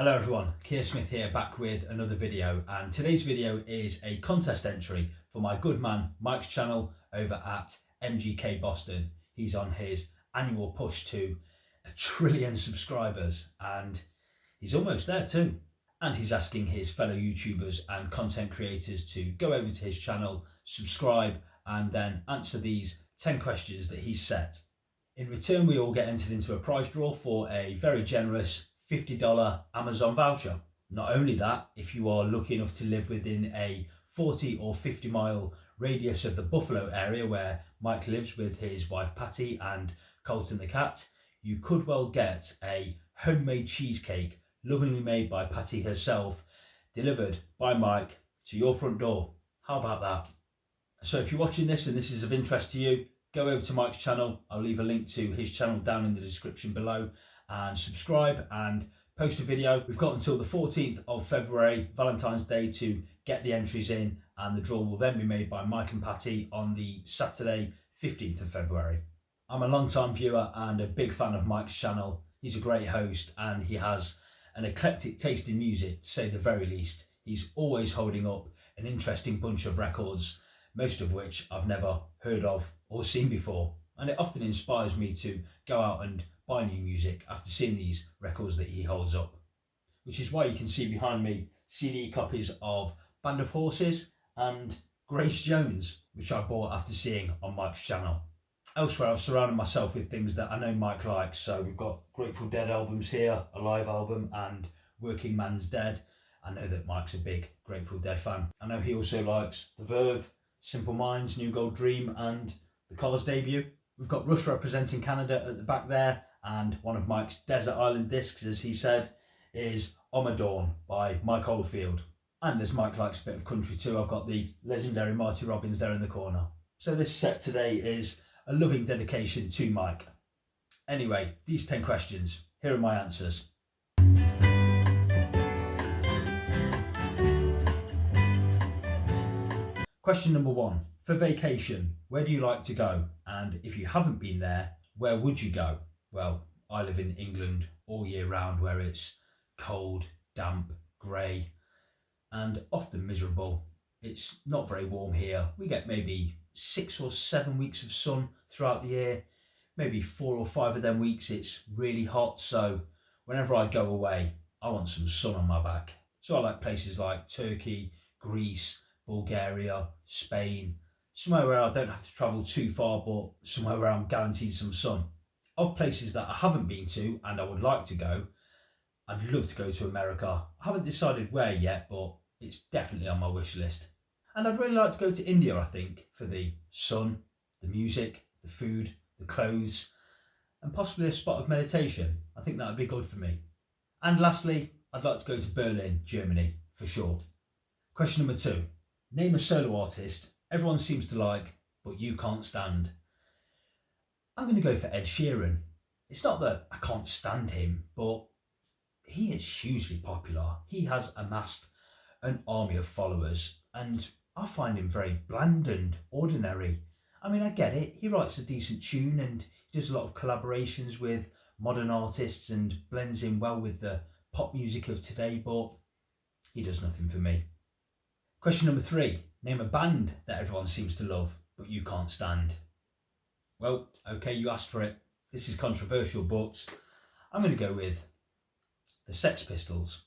Hello everyone, Keir Smith here, back with another video, and today's video is a contest entry for my good man Mike's channel over at MGK Boston. He's on his annual push to 1 trillion subscribers and he's almost there too. And he's asking his fellow YouTubers and content creators to go over to his channel, subscribe, and then answer these 10 questions that he's set. In return, we all get entered into a prize draw for a very generous $50 Amazon voucher. Not only that, if you are lucky enough to live within a 40 or 50 mile radius of the Buffalo area where Mike lives with his wife Patty and Colton the cat, you could well get a homemade cheesecake lovingly made by Patty herself, delivered by Mike to your front door. How about that? So if you're watching this and this is of interest to you, go over to Mike's channel. I'll leave a link to his channel down in the description below, and subscribe and post a video. We've got until the 14th of February, Valentine's Day, to get the entries in, and the draw will then be made by Mike and Patty on the Saturday 15th of February. I'm a long-time viewer and a big fan of Mike's channel. He's a great host and he has an eclectic taste in music, to say the very least. He's always holding up an interesting bunch of records, most of which I've never heard of or seen before, and it often inspires me to go out and buy new music after seeing these records that he holds up, which is why you can see behind me CD copies of Band of Horses and Grace Jones, which I bought after seeing on Mike's channel. Elsewhere, I've surrounded myself with things that I know Mike likes, so we've got Grateful Dead albums here, a live album, and Working Man's Dead. I know that Mike's a big Grateful Dead fan. I know he also likes The Verve, Simple Minds, New Gold Dream, and The Cars debut. We've got Rush representing Canada at the back there, and one of Mike's Desert Island discs, as he said, is Dawn by Mike Oldfield. And as Mike likes a bit of country too, I've got the legendary Marty Robbins there in the corner. So this set today is a loving dedication to Mike. Anyway, these 10 questions, here are my answers. Question number 1. For vacation, where do you like to go? And if you haven't been there, where would you go? Well, I live in England all year round, where it's cold, damp, grey, and often miserable. It's not very warm here. We get maybe 6 or 7 weeks of sun throughout the year. Maybe 4 or 5 of them weeks it's really hot. So whenever I go away, I want some sun on my back. So I like places like Turkey, Greece, Bulgaria, Spain, somewhere where I don't have to travel too far, but somewhere where I'm guaranteed some sun. Of places that I haven't been to and I would like to go, I'd love to go to America. I haven't decided where yet, but it's definitely on my wish list. And I'd really like to go to India, I think, for the sun, the music, the food, the clothes, and possibly a spot of meditation. I think that would be good for me. And lastly, I'd like to go to Berlin, Germany, for sure. Question number 2. Name a solo artist everyone seems to like, but you can't stand. I'm going to go for Ed Sheeran. It's not that I can't stand him, but he is hugely popular. He has amassed an army of followers, and I find him very bland and ordinary. I mean, I get it. He writes a decent tune and he does a lot of collaborations with modern artists and blends in well with the pop music of today, but he does nothing for me. Question number 3. Name a band that everyone seems to love, but you can't stand. Well, okay, you asked for it. This is controversial, but I'm going to go with the Sex Pistols.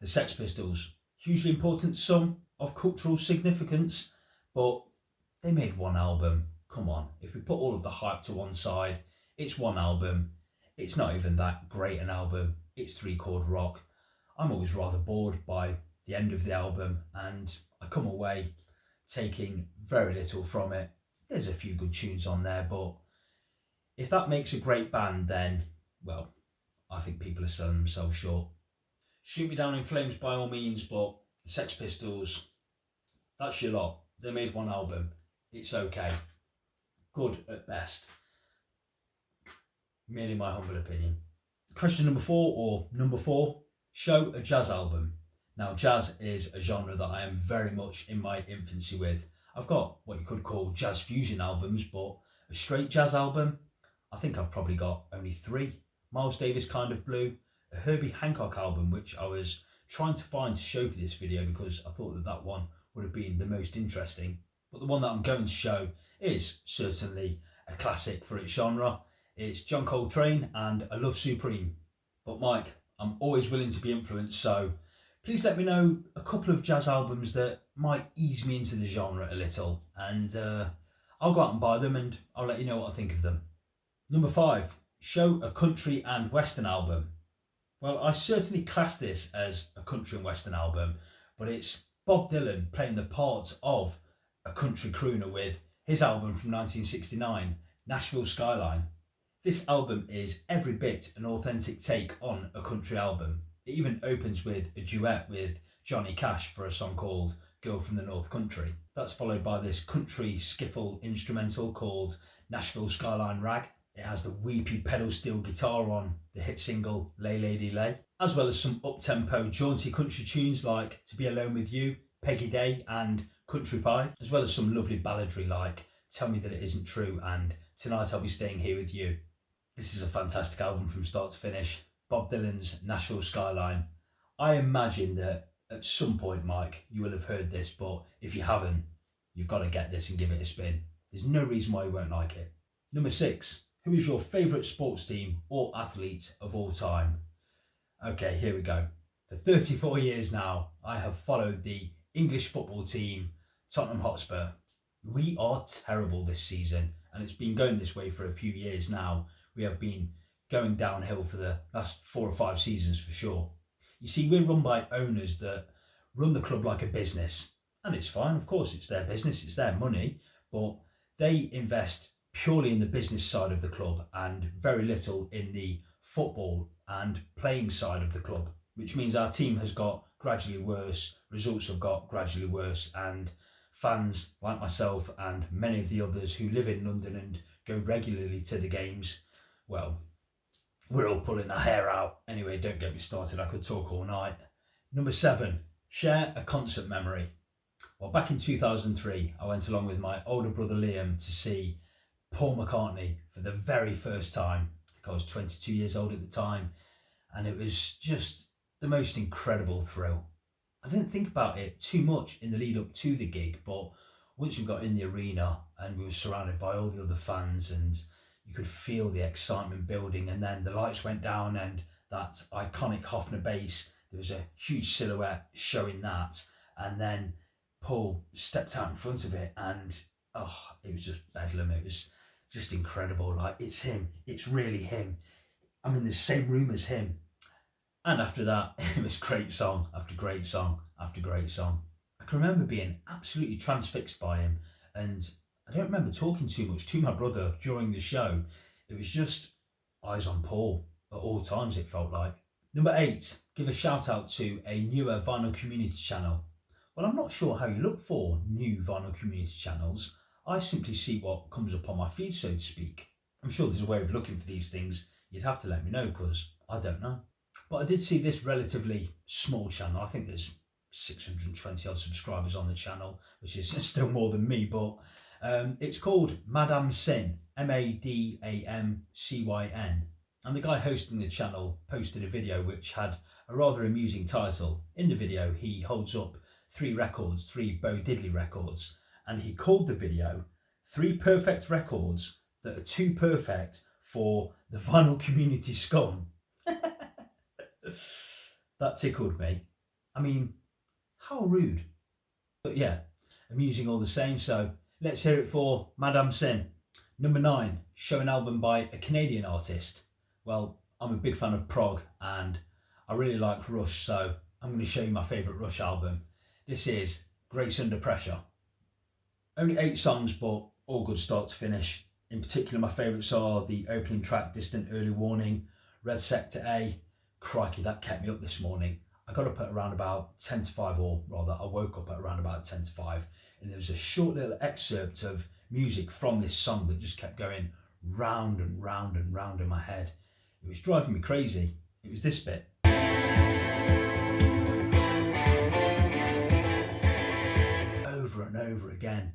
The Sex Pistols, hugely important to some, of cultural significance, but they made one album. Come on, if we put all of the hype to one side, it's one album. It's not even that great an album. It's 3-chord rock. I'm always rather bored by the end of the album, and I come away taking very little from it. There's a few good tunes on there, but if that makes a great band, then, well, I think people are selling themselves short. Shoot me down in flames by all means, but the Sex Pistols, that's your lot. They made one album. It's okay. Good at best. Merely my humble opinion. Question number 4, or number 4, show a jazz album. Now, jazz is a genre that I am very much in my infancy with. I've got what you could call jazz fusion albums, but a straight jazz album, I think I've probably got only 3. Miles Davis Kind of Blue, a Herbie Hancock album, which I was trying to find to show for this video because I thought that that one would have been the most interesting. But the one that I'm going to show is certainly a classic for its genre. It's John Coltrane and A Love Supreme. But Mike, I'm always willing to be influenced, so please let me know a couple of jazz albums that might ease me into the genre a little, and I'll go out and buy them and I'll let you know what I think of them. Number 5, show a country and western album. Well, I certainly class this as a country and western album, but it's Bob Dylan playing the part of a country crooner with his album from 1969, Nashville Skyline. This album is every bit an authentic take on a country album. It even opens with a duet with Johnny Cash for a song called Girl from the North Country. That's followed by this country skiffle instrumental called Nashville Skyline Rag. It has the weepy pedal steel guitar on the hit single Lay Lady Lay, as well as some up-tempo jaunty country tunes like To Be Alone With You, Peggy Day and Country Pie, as well as some lovely balladry like Tell Me That It Isn't True and Tonight I'll Be Staying Here With You. This is a fantastic album from start to finish. Bob Dylan's Nashville Skyline. I imagine that at some point, Mike, you will have heard this, but if you haven't, you've got to get this and give it a spin. There's no reason why you won't like it. Number 6, who is your favourite sports team or athlete of all time? Okay, here we go. For 34 years now, I have followed the English football team, Tottenham Hotspur. We are terrible this season, and it's been going this way for a few years now. We have been going downhill for the last 4 or 5 seasons for sure. You see, we're run by owners that run the club like a business, and it's fine, of course, it's their business, it's their money, but they invest purely in the business side of the club and very little in the football and playing side of the club, which means our team has got gradually worse, results have got gradually worse, and fans like myself and many of the others who live in London and go regularly to the games, well, we're all pulling our hair out. Anyway, don't get me started, I could talk all night. Number 7, share a concert memory. Well, back in 2003, I went along with my older brother Liam to see Paul McCartney for the very first time. I think I was 22 years old at the time, and it was just the most incredible thrill. I didn't think about it too much in the lead up to the gig, but once we got in the arena and we were surrounded by all the other fans and you could feel the excitement building, and then the lights went down and that iconic Hofner bass, there was a huge silhouette showing that, and then Paul stepped out in front of it and it was just bedlam. It was just incredible. Like, it's him, it's really him. I'm in the same room as him. And after that, it was great song after great song after great song. I can remember being absolutely transfixed by him, and I don't remember talking too much to my brother during the show. It was just eyes on Paul at all times, it felt like. Number 8, give a shout out to a newer vinyl community channel. Well, I'm not sure how you look for new vinyl community channels. I simply see what comes up on my feed, so to speak. I'm sure there's a way of looking for these things. You'd have to let me know because I don't know. But I did see this relatively small channel. I think there's 620 odd subscribers on the channel, which is still more than me, but it's called Madame Sin, Madamcyn. And the guy hosting the channel posted a video which had a rather amusing title. In the video, he holds up 3 records, 3 Bo Diddley records, and he called the video 3 perfect records that are too perfect for the vinyl community scum. That tickled me. I mean, how rude. But yeah, amusing all the same, so let's hear it for Madame Sin. Number 9, show an album by a Canadian artist. Well, I'm a big fan of prog and I really like Rush, so I'm going to show you my favourite Rush album. This is Grace Under Pressure. Only 8 songs, but all good start to finish. In particular, my favourites are the opening track, Distant Early Warning, Red Sector A. Crikey, that kept me up this morning. I got up at around about 10 to 5, or rather I woke up at around about 10 to 5, and there was a short little excerpt of music from this song that just kept going round and round and round in my head. It was driving me crazy. It was this bit. Over and over again.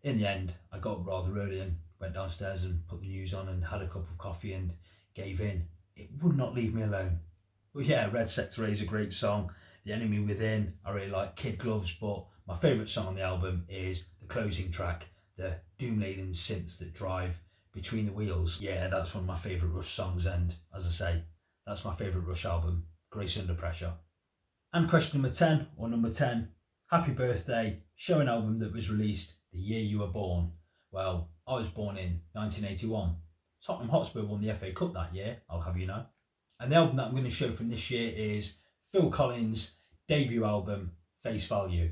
In the end, I got up rather early and went downstairs and put the news on and had a cup of coffee and gave in. It would not leave me alone. Well, yeah, Red Sector A is a great song. The Enemy Within, I really like Kid Gloves, but my favourite song on the album is the closing track, the doom-laden synths that drive between the wheels. Yeah, that's one of my favourite Rush songs, and as I say, that's my favourite Rush album, Grace Under Pressure. And question number 10, or number 10, Happy Birthday, show an album that was released the year you were born. Well, I was born in 1981. Tottenham Hotspur won the FA Cup that year, I'll have you know. And the album that I'm going to show from this year is Phil Collins' debut album, Face Value.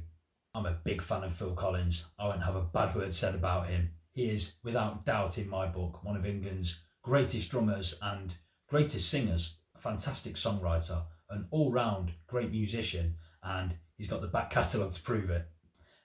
I'm a big fan of Phil Collins. I won't have a bad word said about him. He is, without doubt in my book, one of England's greatest drummers and greatest singers, a fantastic songwriter, an all-round great musician, and he's got the back catalogue to prove it.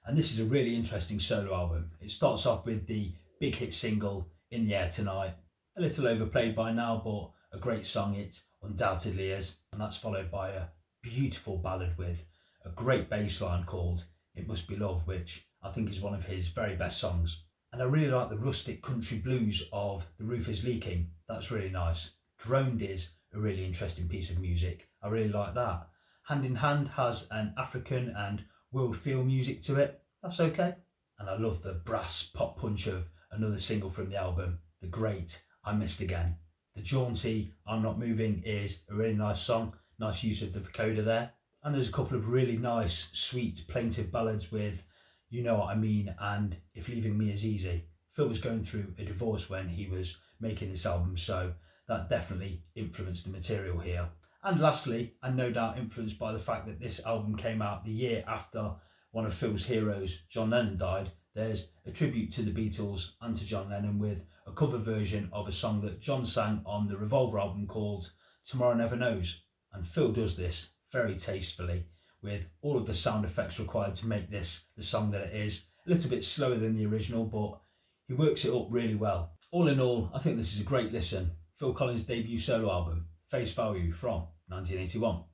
And this is a really interesting solo album. It starts off with the big hit single, In the Air Tonight, a little overplayed by now, but a great song it undoubtedly is. And that's followed by a beautiful ballad with a great bass line called It Must Be Love, which I think is one of his very best songs. And I really like the rustic country blues of The Roof Is Leaking. That's really nice. Droned is a really interesting piece of music. I really like that. Hand in Hand has an African and world feel music to it. That's okay. And I love the brass pop punch of another single from the album, the great I Missed Again. The jaunty I'm Not Moving is a really nice song, nice use of the vocoder there. And there's a couple of really nice, sweet, plaintive ballads with You Know What I Mean and If Leaving Me Is Easy. Phil was going through a divorce when he was making this album, so that definitely influenced the material here. And lastly, and no doubt influenced by the fact that this album came out the year after one of Phil's heroes, John Lennon, died, there's a tribute to the Beatles and to John Lennon with a cover version of a song that John sang on the Revolver album called Tomorrow Never Knows. And Phil does this very tastefully with all of the sound effects required to make this the song that it is. A little bit slower than the original, but he works it up really well. All in all, I think this is a great listen. Phil Collins' debut solo album, Face Value, from 1981.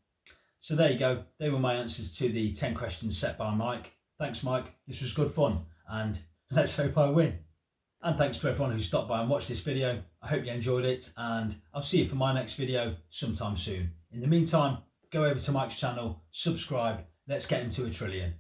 So there you go. They were my answers to the 10 questions set by Mike. Thanks, Mike. This was good fun, and let's hope I win. And thanks to everyone who stopped by and watched this video. I hope you enjoyed it, and I'll see you for my next video sometime soon. In the meantime, go over to Mike's channel, subscribe. Let's get him to 1 trillion.